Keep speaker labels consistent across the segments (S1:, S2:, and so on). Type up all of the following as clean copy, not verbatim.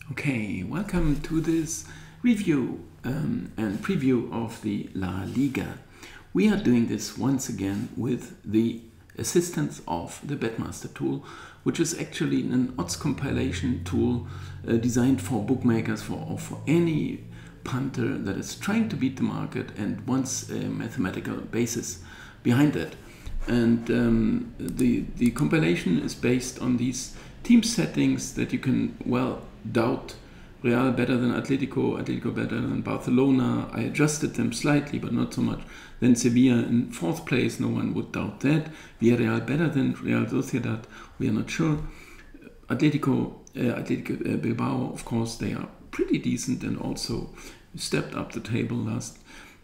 S1: Okay, welcome to this review and preview of the La Liga. We are doing this once again with the assistance of the Betmaster tool, which is actually an odds compilation tool designed for bookmakers or for any punter that is trying to beat the market and wants a mathematical basis behind it. And the compilation is based on these team settings that you can, well, doubt. Real better than Atletico, Atletico better than Barcelona. I adjusted them slightly, but not so much. Then Sevilla in fourth place, no one would doubt that. Villarreal better than Real Sociedad, we are not sure. Atletico Bilbao, of course, they are pretty decent and also stepped up the table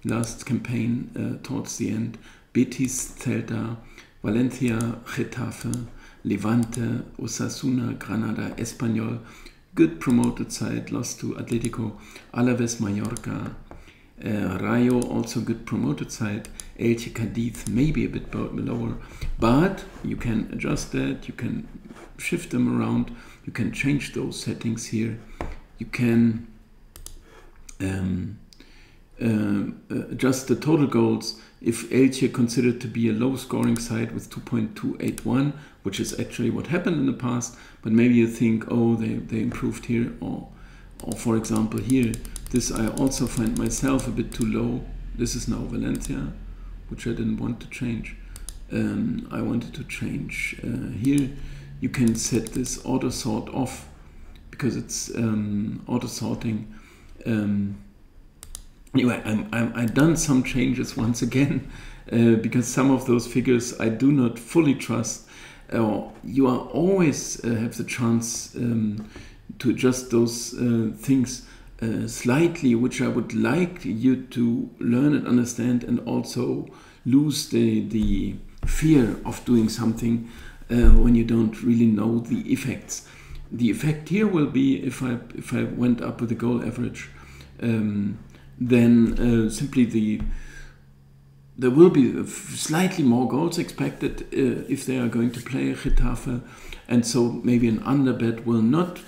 S1: last campaign towards the end. Betis, Celta, Valencia, Getafe, Levante, Osasuna, Granada, Espanyol, good promoted side, lost to Atletico, Alaves, Mallorca, Rayo, also good promoted side, Elche, Cadiz, maybe a bit lower, but you can adjust that, you can shift them around, you can change those settings here, you can adjust the total goals. If Elche considered to be a low scoring side with 2.281, which is actually what happened in the past, but maybe you think, oh, they improved here, or for example here, this I also find myself a bit too low. This is now Valencia, which I didn't want to change. I wanted to change here. You can set this auto sort off because it's auto sorting. Anyway, I've done some changes once again because some of those figures I do not fully trust. You are always have the chance to adjust those things slightly, which I would like you to learn and understand, and also lose the fear of doing something when you don't really know the effects. The effect here will be if I went up with the goal average. Then simply there will be slightly more goals expected if they are going to play Getafe, and so maybe an underbet will not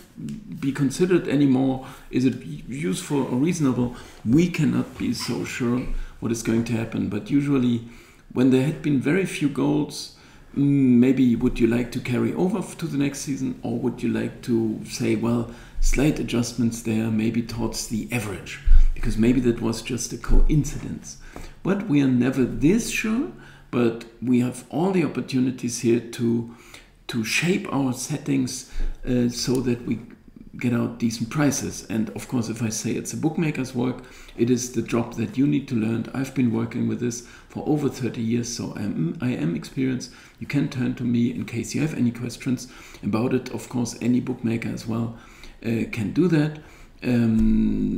S1: be considered anymore. Is it useful or reasonable? We cannot be so sure what is going to happen, but usually when there had been very few goals, maybe would you like to carry over to the next season, or would you like to say, well, slight adjustments there, maybe towards the average, because maybe that was just a coincidence. But we are never this sure, but we have all the opportunities here to shape our settings so that we get out decent prices. And of course, if I say it's a bookmaker's work, it is the job that you need to learn. I've been working with this for over 30 years, so I am experienced. You can turn to me in case you have any questions about it. Of course, any bookmaker as well can do that.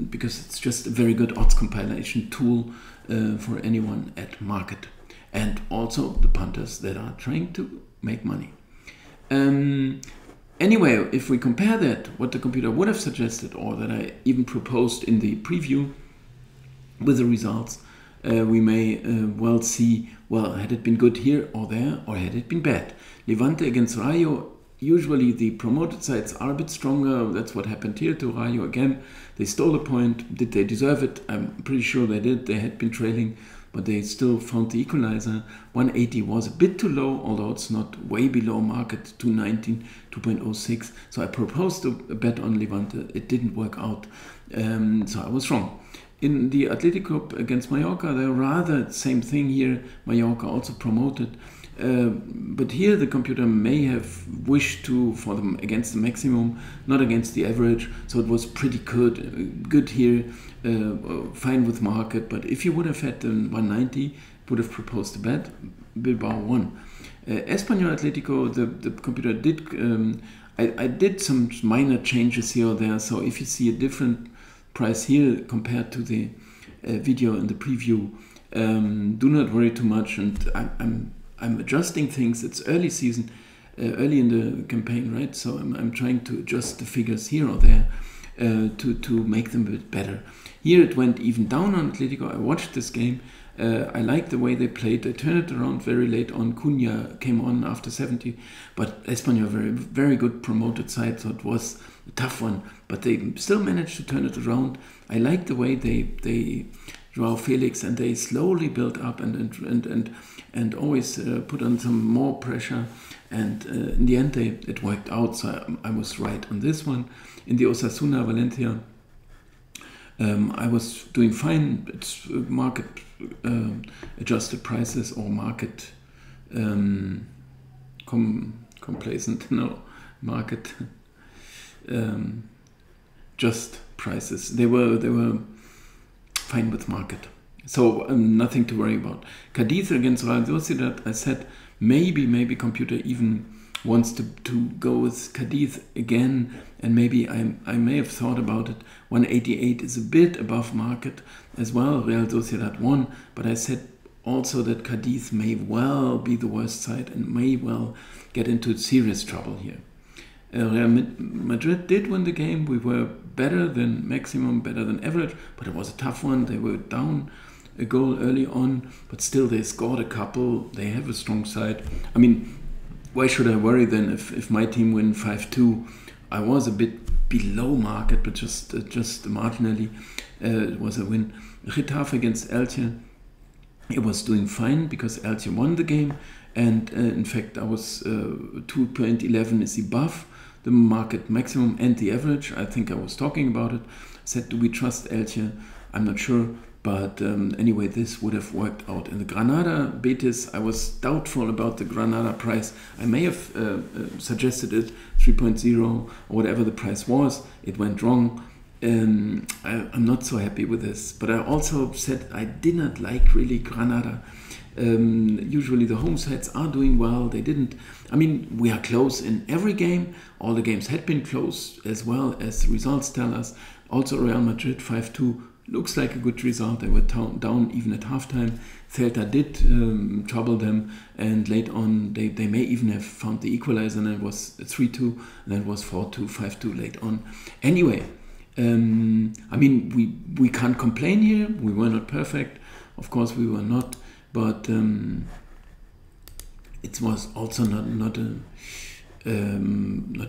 S1: Because it's just a very good odds compilation tool for anyone at market, and also the punters that are trying to make money. Anyway, if we compare that, what the computer would have suggested, or that I even proposed in the preview with the results, we may well see, well, had it been good here or there, or had it been bad. Levante against Rayo. Usually the promoted sides are a bit stronger. That's what happened here to Rayo again. They stole a point. Did they deserve it? I'm pretty sure they did. They had been trailing, but they still found the equalizer. 180 was a bit too low, although it's not way below market, 219, 2.06. So I proposed a bet on Levante. It didn't work out, so I was wrong. In the Atletico against Mallorca, they're rather same thing here. Mallorca also promoted. But here the computer may have wished for them against the maximum, not against the average. So it was pretty good here, fine with market. But if you would have had 190, would have proposed a bet, Bilbao won. Espanyol Atletico, the computer did. I did some minor changes here or there. So if you see a different price here compared to the video in the preview, do not worry too much. And I'm adjusting things. It's early season, early in the campaign, right? So I'm trying to adjust the figures here or there to make them a bit better. Here it went even down on Atletico. I watched this game. I like the way they played. They turned it around very late on. Cunha came on after 70, but Espanyol, very, very good promoted side, so it was a tough one. But they still managed to turn it around. I like the way they Joao Felix, and they slowly built up and always put on some more pressure. And in the end, it worked out. So I was right on this one. In the Osasuna Valencia, I was doing fine. It's market adjusted prices or market complacent. No, market just prices. They were fine with market. So nothing to worry about. Cadiz against Real Sociedad, I said maybe computer even wants to go with Cadiz again, and maybe I may have thought about it. 188 is a bit above market as well. Real Sociedad won, but I said also that Cadiz may well be the worst side and may well get into serious trouble here. Real Madrid did win the game. We were better than maximum, better than average, but it was a tough one. They were down a goal early on, but still they scored a couple. They have a strong side. I mean, why should I worry then if my team win 5-2? I was a bit below market, but just marginally. It was a win. Getafe against Elche. It was doing fine because Elche won the game, and in fact I was 2.11 is above the market maximum and the average. I think I was talking about it. I said, do we trust Elche? I'm not sure. But anyway, this would have worked out. In the Granada Betis, I was doubtful about the Granada price. I may have suggested it 3.0 or whatever the price was. It went wrong. I'm not so happy with this. But I also said I did not like really Granada. Usually the home sides are doing well. They didn't. I mean, we are close in every game. All the games had been close as well as the results tell us. Also Real Madrid 5-2. Looks like a good result. They were down even at halftime. Celta did trouble them, and late on they may even have found the equalizer, and it was 3-2, and then it was 4-2, 5-2 late on. Anyway, I mean, we can't complain here. We were not perfect. Of course, we were not, but it was also not a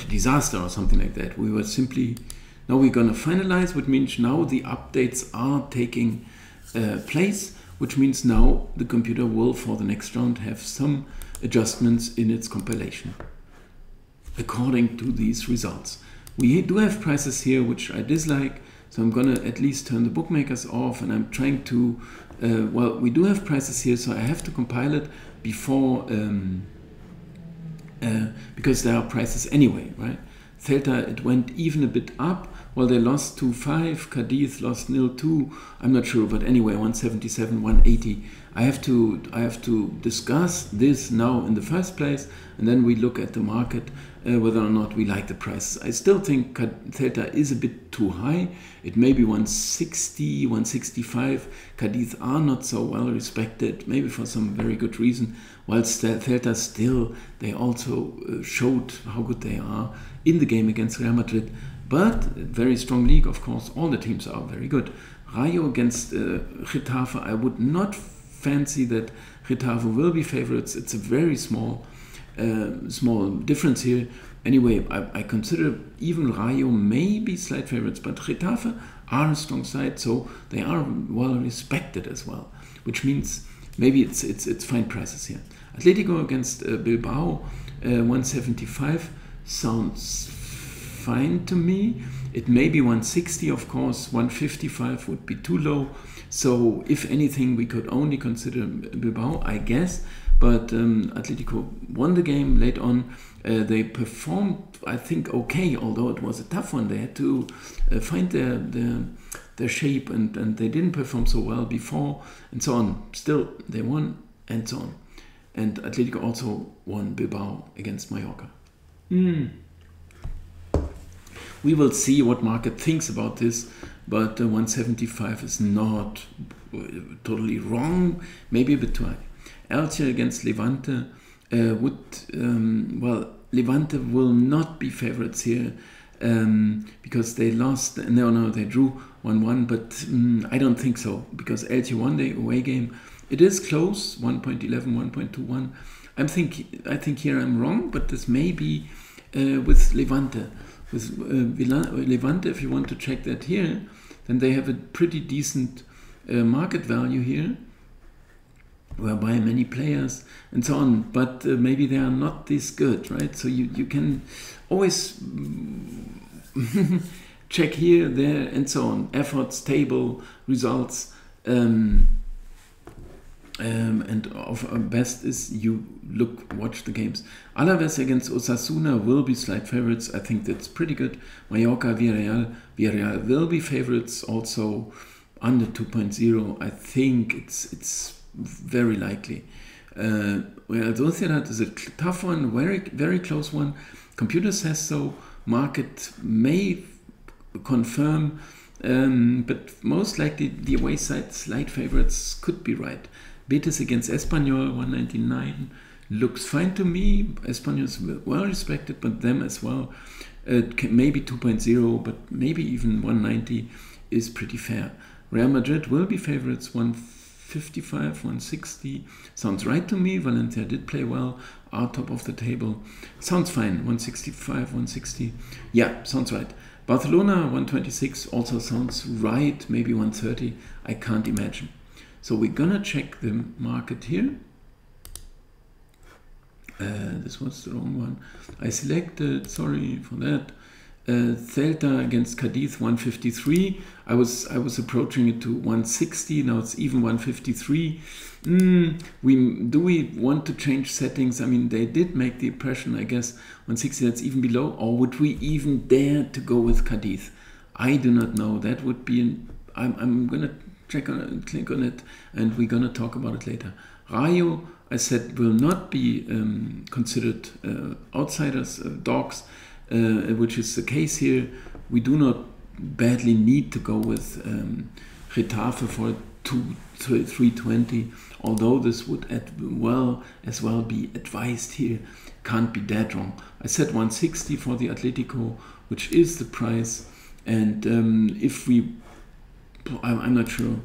S1: disaster or something like that. We were simply... Now we're going to finalize, which means now the updates are taking place, which means now the computer will, for the next round, have some adjustments in its compilation according to these results. We do have prices here which I dislike, so I'm going to at least turn the bookmakers off, and I'm trying to, well, we do have prices here, so I have to compile it before, because there are prices anyway, right? Celta, it went even a bit up. Well, they lost 2-5. Cadiz lost 0-2. I'm not sure, but anyway, 177, 180. I have to discuss this now in the first place, and then we look at the market, whether or not we like the prices. I still think Celta is a bit too high. It may be 160, 165. Cadiz are not so well respected, maybe for some very good reason. Whilst Celta still, they also showed how good they are in the game against Real Madrid. But very strong league, of course. All the teams are very good. Rayo against Getafe. I would not fancy that Getafe will be favorites. It's a very small difference here. Anyway, I consider even Rayo may be slight favorites, but Getafe are a strong side, so they are well respected as well. Which means maybe it's fine prices here. Atletico against Bilbao, 175 sounds fine to me. It may be 160, of course. 155 would be too low. So if anything, we could only consider Bilbao, I guess. But Atletico won the game late on. They performed, I think, okay, although it was a tough one. They had to find their shape, and they didn't perform so well before, and so on. Still, they won, and so on. And Atletico also won Bilbao against Mallorca. We will see what market thinks about this, but 175 is not totally wrong, maybe a bit too high. Elche against Levante well, Levante will not be favorites here because they lost. No, they drew 1-1, but I don't think so, because Elche won the away game, It is close, 1.11, 1.21. I think here I'm wrong, but this may be with Levante. With Levante, if you want to check that here, then they have a pretty decent market value here, whereby many players and so on, but maybe they are not this good, right? So you can always check here, there, and so on. Efforts, table, results, and of best is you watch the games. Alaves against Osasuna will be slight favorites. I think that's pretty good. Mallorca, Villarreal will be favorites, also under 2.0. I think it's very likely. Real Sociedad is a tough one, very close one. Computer says so. Market may confirm, but most likely the away side slight favorites could be right. Betis against Espanyol, 199, looks fine to me. Espanyol is well respected, but them as well. Maybe 2.0, but maybe even 190 is pretty fair. Real Madrid will be favorites, 155, 160. Sounds right to me. Valencia did play well, are top of the table. Sounds fine, 165, 160. Yeah, sounds right. Barcelona, 126, also sounds right. Maybe 130, I can't imagine. So we're gonna check the market here. This was the wrong one. I selected, sorry for that. Celta against Cadiz, 153. I was approaching it to 160. Now it's even 153. Do we want to change settings? I mean, they did make the impression, I guess, 160. That's even below. Or would we even dare to go with Cadiz? I do not know. That would be. I'm gonna check on it, click on it, and we're gonna talk about it later. Rayo, I said, will not be considered outsiders, dogs, which is the case here. We do not badly need to go with Getafe for 320, although this would as well be advised here. Can't be that wrong. I said 160 for the Atletico, which is the price, and if we, I'm not sure,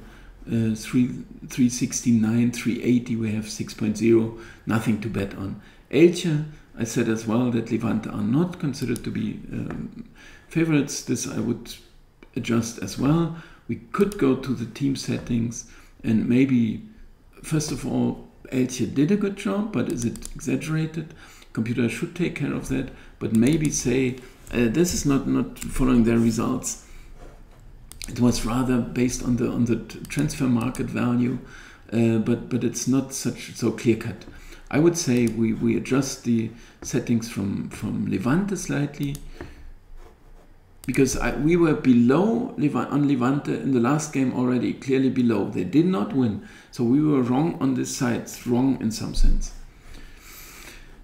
S1: 369, 380, we have 6.0, nothing to bet on. Elche, I said as well that Levante are not considered to be favorites. This I would adjust as well. We could go to the team settings and maybe, first of all, Elche did a good job, but is it exaggerated? Computer should take care of that, but maybe say this is not following their results. It was rather based on the transfer market value, but it's not so clear cut. I would say we adjust the settings from Levante slightly, because we were below on Levante in the last game already, clearly below. They did not win, so we were wrong on this side, wrong in some sense.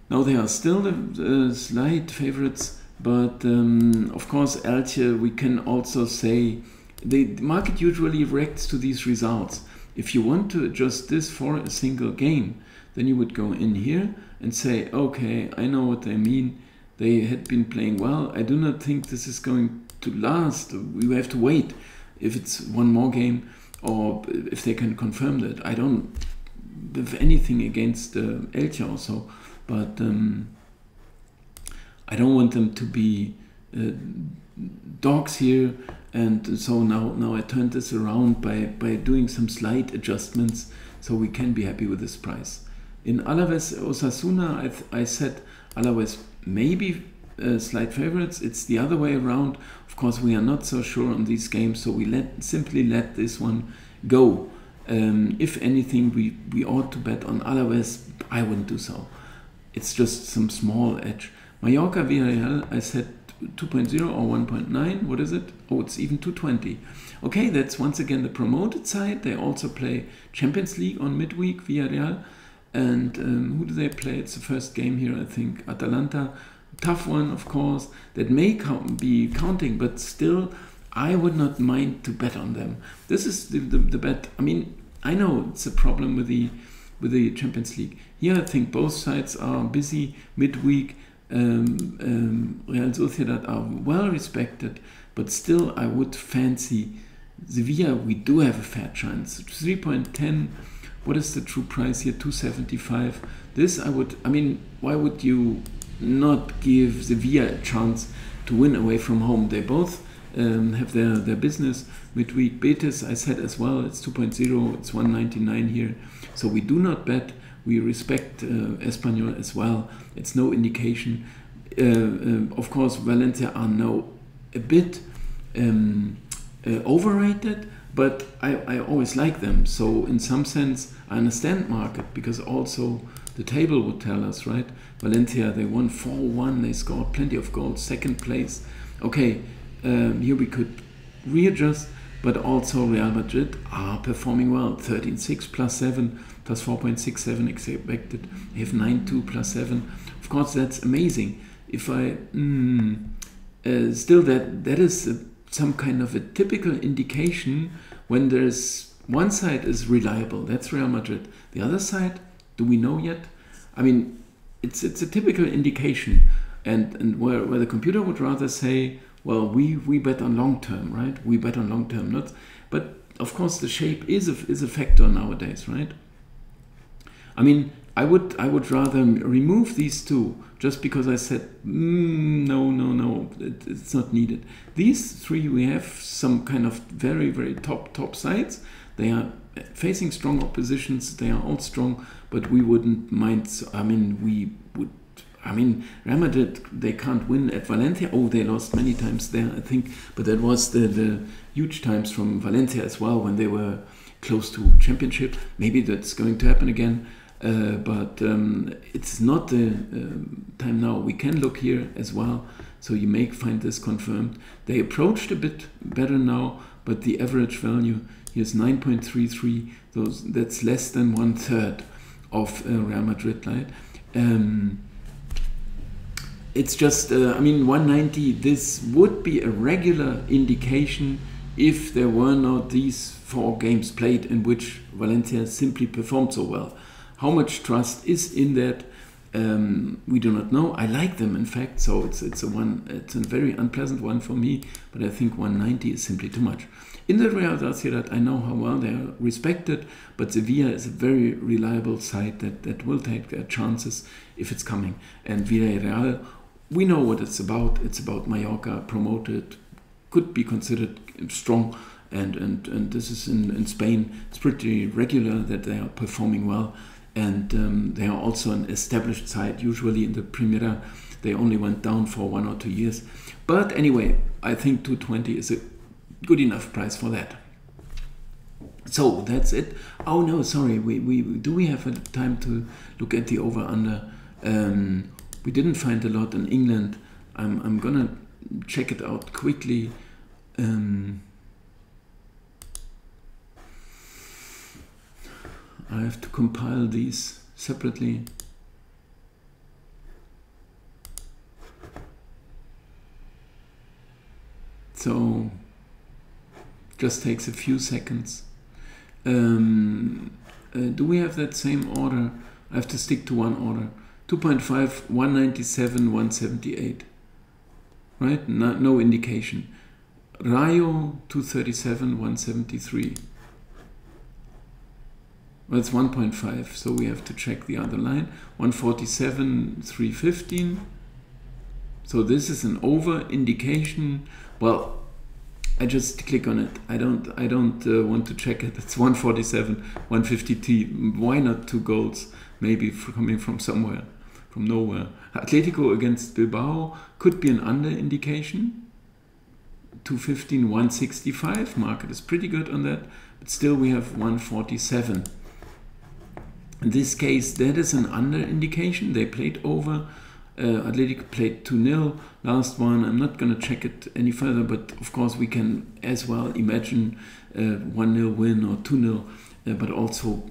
S1: Now they are still the slight favorites, but of course Elche, we can also say, the market usually reacts to these results. If you want to adjust this for a single game, then you would go in here and say, okay, I know what they mean. They had been playing well. I do not think this is going to last. We have to wait if it's one more game, or if they can confirm that. I don't have anything against Elche also, but I don't want them to be dogs here. And so now I turned this around by doing some slight adjustments, so we can be happy with this price. In Alaves Osasuna, I said Alaves maybe slight favorites. It's the other way around. Of course, we are not so sure on these games, so we simply let this one go. If anything, we ought to bet on Alaves. I wouldn't do so. It's just some small edge. Mallorca Villarreal, I said 2.0 or 1.9. What is it? Oh, it's even 220. Okay, that's once again the promoted side. They also play Champions League on midweek, Villarreal. And who do they play? It's the first game here, I think. Atalanta, tough one, of course. That may be counting, but still, I would not mind to bet on them. This is the bet. I mean, I know it's a problem with the Champions League. Here, I think both sides are busy midweek. Real Sociedad are well respected, but still I would fancy Sevilla. We do have a fair chance. 3.10 What is the true price here? 275. This I mean, why would you not give Sevilla a chance to win away from home? They both have their business midweek. Betis, I said as well, it's 2.0, it's 199 here. So we do not bet. We respect Espanyol as well. It's no indication. Of course, Valencia are now a bit overrated, but I always like them. So in some sense, I understand market, because also the table would tell us, right? Valencia, they won 4-1, they scored plenty of goals, second place. Okay, here we could readjust, but also Real Madrid are performing well. 13-6 +7, plus 4.67 expected. They have 9-2 +7. Of course, that's amazing. If I still that is some kind of a typical indication when there's one side is reliable, that's Real Madrid. The other side, do we know yet? I mean, it's a typical indication, and where the computer would rather say, well, we bet on long term, right? We bet on long term, not. But of course, the shape is a factor nowadays, right? I mean, I would rather remove these two, just because I said no, it's not needed. These three, we have some kind of very top sides. They are facing strong oppositions. They are all strong, but we wouldn't mind. I mean, we would. I mean, Real Madrid, they can't win at Valencia. Oh, they lost many times there, I think. But that was the huge times from Valencia as well, when they were close to championship. Maybe that's going to happen again. But it's not the time now. We can look here as well. So you may find this confirmed. They approached a bit better now, but the average value here is 9.33. That's less than 1/3 of Real Madrid, right? It's just, I mean, 190, this would be a regular indication if there were not these 4 games played in which Valencia simply performed so well. How much trust is in that? We do not know. I like them, in fact, so it's a very unpleasant one for me, but I think 190 is simply too much. In the Real Sociedad, I know how well they are respected, but Sevilla is a very reliable side that will take their chances if it's coming. And Villarreal, we know what it's about. It's about Mallorca, promoted, could be considered strong, and this is in Spain. It's pretty regular that they are performing well. And they are also an established side. Usually in the Primera, they only went down for 1 or 2 years. But anyway, I think 220 is a good enough price for that. So that's it. Oh no, sorry. We have time to look at the over/under? We didn't find a lot in England. I'm gonna check it out quickly. I have to compile these separately. So just takes a few seconds. Do we have that same order? I have to stick to one order. 2.5, 197, 178. Right? No indication. Rayo, 237, 173. Well, it's 1.5, so we have to check the other line. 147, 315. So this is an over indication. Well, I just click on it. I don't want to check it. It's 147, 150. Why not 2 goals? Maybe coming from somewhere, from nowhere. Atletico against Bilbao could be an under indication. 215, 165. Market is pretty good on that, but still we have 147. In this case, that is an under indication. They played over. Atletico played 2-0. Last one, I'm not going to check it any further, but of course we can as well imagine 1-0 win or 2-0, but also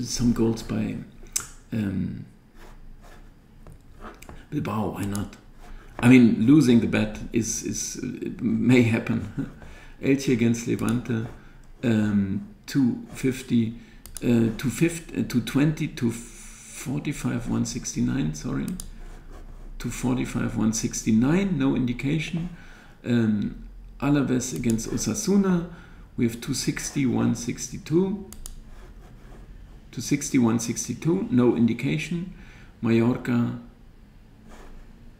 S1: some goals by Bilbao. Why not? I mean, losing the bet it may happen. Elche against Levante, 250. 220 to 45, 169, sorry. 245, 169, no indication. Alaves against Osasuna, we have 260, 162. to 61.62, no indication. Mallorca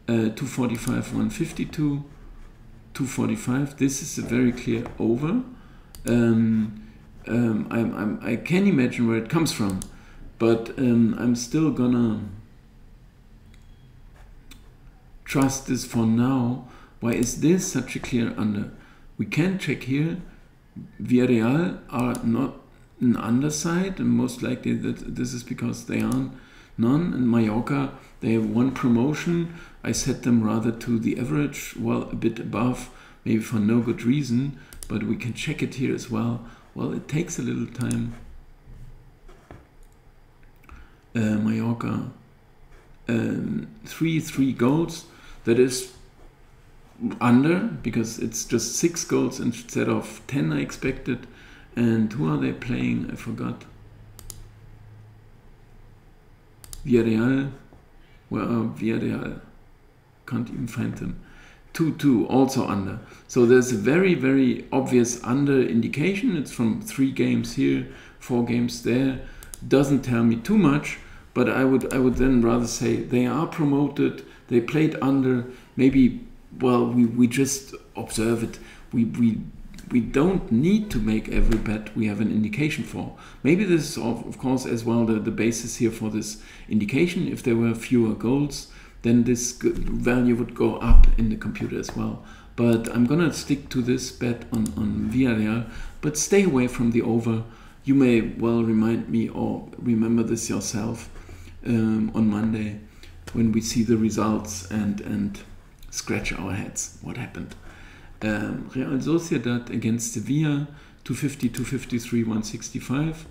S1: 245, 152, 245. This is a very clear over. I can imagine where it comes from, but I'm still gonna trust this for now. Why is this such a clear under? We can check here. Villarreal are not an underside, and most likely that this is because they are none. And Mallorca, they have one promotion. I set them rather to the average, well, a bit above, maybe for no good reason, but we can check it here as well. Well, it takes a little time. Mallorca, 3 goals. That is under, because it's just 6 goals instead of 10 I expected. And who are they playing? I forgot. Villarreal. Where are Villarreal? Can't even find them. 2-2, also under. So there's a very, very obvious under indication. It's from 3 games here, 4 games there. Doesn't tell me too much, but I would then rather say they are promoted. They played under. Maybe, well, we just observe it. We don't need to make every bet we have an indication for. Maybe this is, of course, as well the basis here for this indication. If there were fewer goals, then this value would go up in the computer as well. But I'm gonna stick to this bet on Villarreal, but stay away from the over. You may well remind me or remember this yourself on Monday when we see the results and scratch our heads. What happened? Real Sociedad against Sevilla, 250, 253, 165,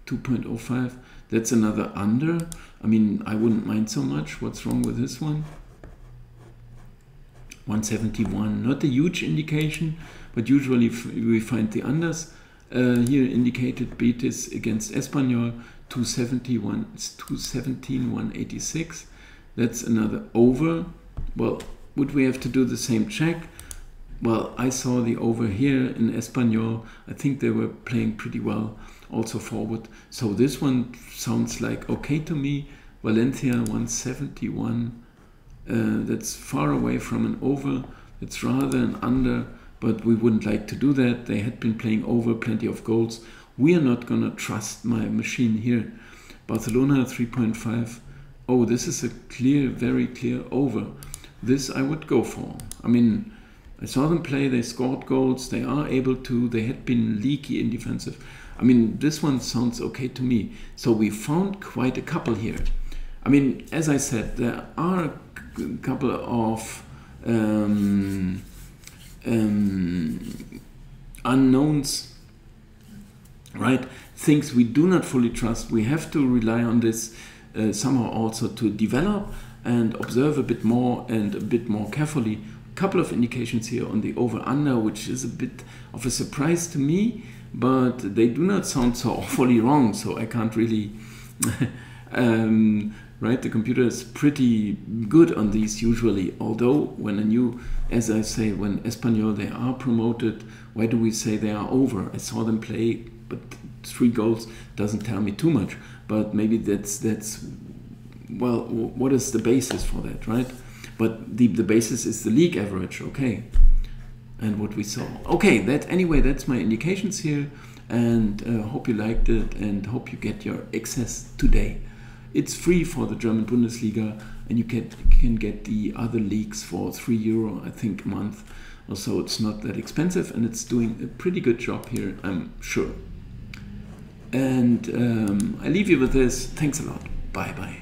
S1: 2.05. That's another under. I mean, I wouldn't mind so much. What's wrong with this one? 171. Not a huge indication, but usually we find the unders. Here indicated Betis against Espanyol, 271, 217, 186. That's another over. Well, would we have to do the same check? Well, I saw the over here in Espanyol. I think they were playing pretty well, also forward. So this one sounds like okay to me. Valencia 171. That's far away from an over. It's rather an under, but we wouldn't like to do that. They had been playing over, plenty of goals. We are not going to trust my machine here. Barcelona 3.5. Oh, this is a clear, very clear over. This I would go for. I mean, I saw them play, they scored goals, they are able to, they had been leaky in defensive. I mean, this one sounds okay to me. So we found quite a couple here. I mean, as I said, there are a couple of unknowns, right? Things we do not fully trust. We have to rely on this somehow also to develop and observe a bit more and a bit more carefully. Couple of indications here on the over-under, which is a bit of a surprise to me, but they do not sound so awfully wrong, so I can't really right, the computer is pretty good on these usually, although when a new, as I say, when Espanyol, they are promoted, why do we say they are over? I saw them play, but 3 goals doesn't tell me too much, but maybe that's well, what is the basis for that, right? But the basis is the league average, okay, and what we saw. Okay, anyway, that's my indications here, and hope you liked it, and hope you get your access today. It's free for the German Bundesliga, and you can get the other leagues for €3, I think, a month or so. It's not that expensive, and it's doing a pretty good job here, I'm sure. And I leave you with this. Thanks a lot. Bye-bye.